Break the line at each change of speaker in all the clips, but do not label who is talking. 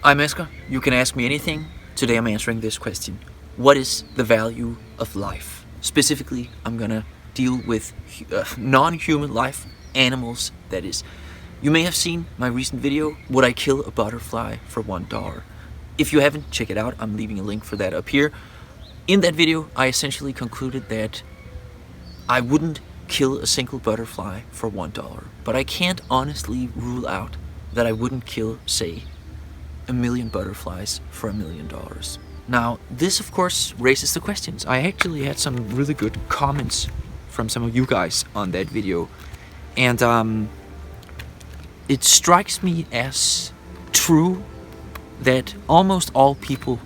I'm Asger. You can ask me anything. Today I'm answering this question. What is the value of life? Specifically, I'm gonna deal with non-human life, animals, that is. You may have seen my recent video, Would I Kill a Butterfly for $1? If you haven't, check it out. I'm leaving a link for that up here. In that video, I essentially concluded that I wouldn't kill a single butterfly for $1, but I can't honestly rule out that I wouldn't kill, say, 1,000,000 butterflies for $1 million. Now, this of course raises the questions. I actually had some really good comments from some of you guys on that video, and it strikes me as true that almost all people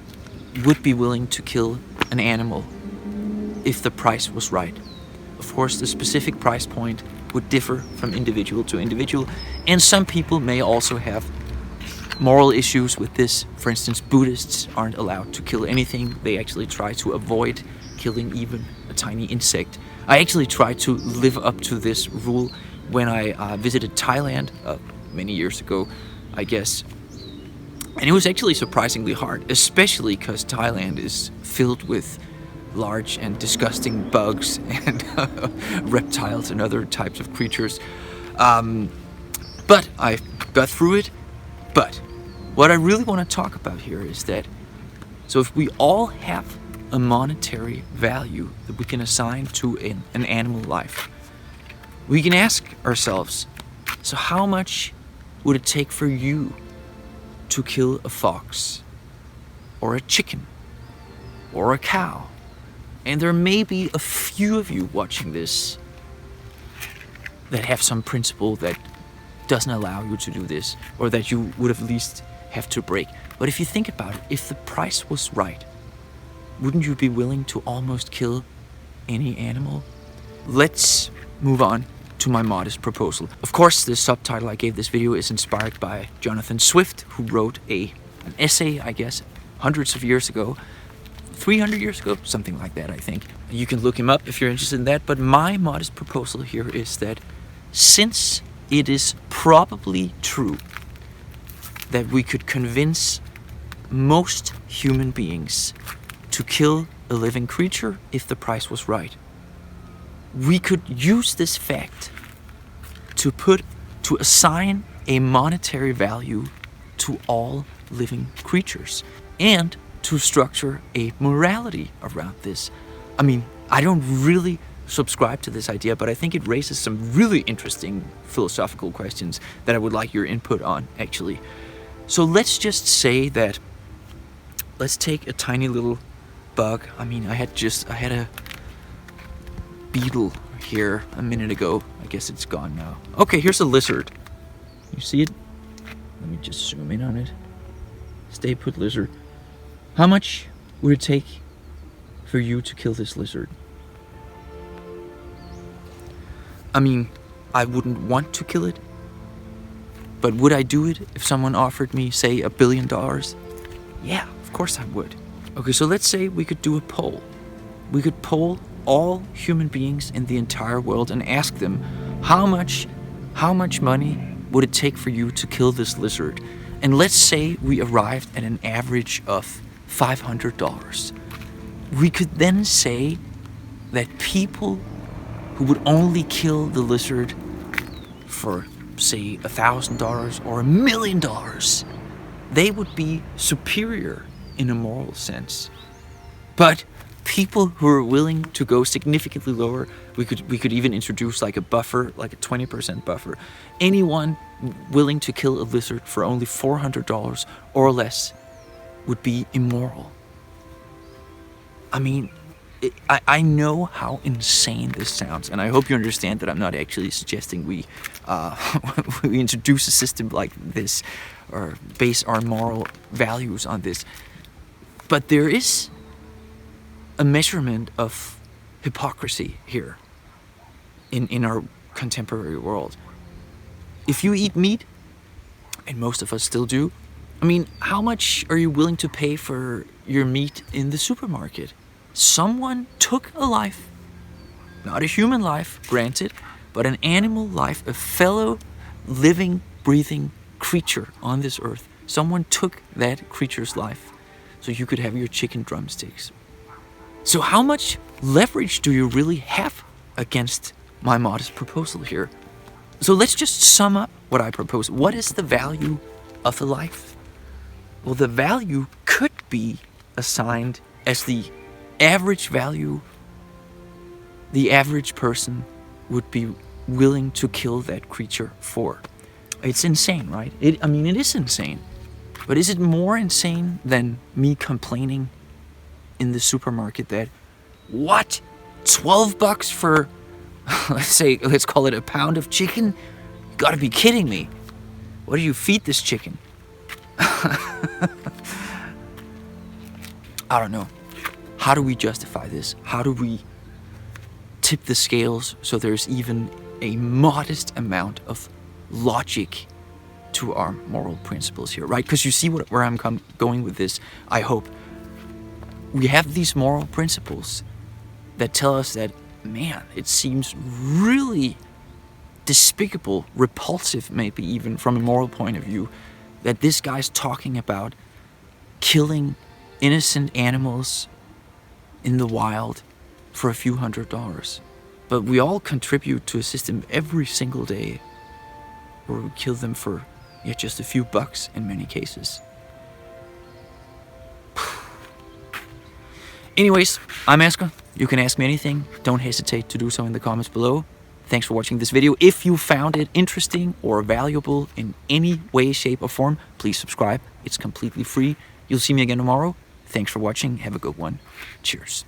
would be willing to kill an animal if the price was right. Of course, the specific price point would differ from individual to individual, and some people may also have moral issues with this. For instance, Buddhists aren't allowed to kill anything. They actually try to avoid killing even a tiny insect. I actually tried to live up to this rule when I visited Thailand many years ago, I guess. And it was actually surprisingly hard, especially because Thailand is filled with large and disgusting bugs and reptiles and other types of creatures. But I got through it. But what I really want to talk about here is that, so if we all have a monetary value that we can assign to an animal life, we can ask ourselves, so how much would it take for you to kill a fox, or a chicken, or a cow? And there may be a few of you watching this that have some principle that doesn't allow you to do this, or that you would at least have to break. But if you think about it, if the price was right, wouldn't you be willing to almost kill any animal? Let's move on to my modest proposal. Of course, the subtitle I gave this video is inspired by Jonathan Swift, who wrote an essay, I guess, hundreds of years ago, 300 years ago, something like that, I think. You can look him up if you're interested in that, but my modest proposal here is that since it is probably true that we could convince most human beings to kill a living creature if the price was right, we could use this fact to assign a monetary value to all living creatures and to structure a morality around this. I mean, I don't really subscribe to this idea, but I think it raises some really interesting philosophical questions that I would like your input on, actually. So let's just say that, let's take a tiny little bug. I mean, I had a beetle here a minute ago. I guess it's gone now. Okay, here's a lizard. You see it? Let me just zoom in on it. Stay put, lizard. How much would it take for you to kill this lizard? I mean, I wouldn't want to kill it, but would I do it if someone offered me, say, $1 billion? Yeah, of course I would. Okay, so let's say we could do a poll. We could poll all human beings in the entire world and ask them, how much money would it take for you to kill this lizard? And let's say we arrived at an average of $500. We could then say that people who would only kill the lizard for, say, $1,000 or $1 million, they would be superior in a moral sense. But people who are willing to go significantly lower, we could even introduce like a buffer, like a 20% buffer. Anyone willing to kill a lizard for only $400 or less would be immoral. I mean, I know how insane this sounds, and I hope you understand that I'm not actually suggesting we introduce a system like this or base our moral values on this. But there is a measurement of hypocrisy here in our contemporary world. If you eat meat, and most of us still do, I mean, how much are you willing to pay for your meat in the supermarket? Someone took a life, not a human life, granted, but an animal life, a fellow living, breathing creature on this earth, Someone took that creature's life so you could have your chicken drumsticks. So how much leverage do you really have against my modest proposal here? So let's just sum up what I propose. What is the value of a life? Well, the value could be assigned as the average value the average person would be willing to kill that creature for. It's insane, right? It is insane. But is it more insane than me complaining in the supermarket that, what? $12 for, let's call it a pound of chicken? You gotta be kidding me. What do you feed this chicken? I don't know. How do we justify this? How do we tip the scales so there's even a modest amount of logic to our moral principles here, right? Because you see where I'm going with this, I hope. We have these moral principles that tell us that, man, it seems really despicable, repulsive maybe even from a moral point of view, that this guy's talking about killing innocent animals in the wild for a few $100s. But we all contribute to a system every single day where we kill them for just a few bucks in many cases. Anyways, I'm Asger. You can ask me anything. Don't hesitate to do so in the comments below. Thanks for watching this video. If you found it interesting or valuable in any way, shape, or form, please subscribe. It's completely free. You'll see me again tomorrow. Thanks for watching. Have a good one. Cheers.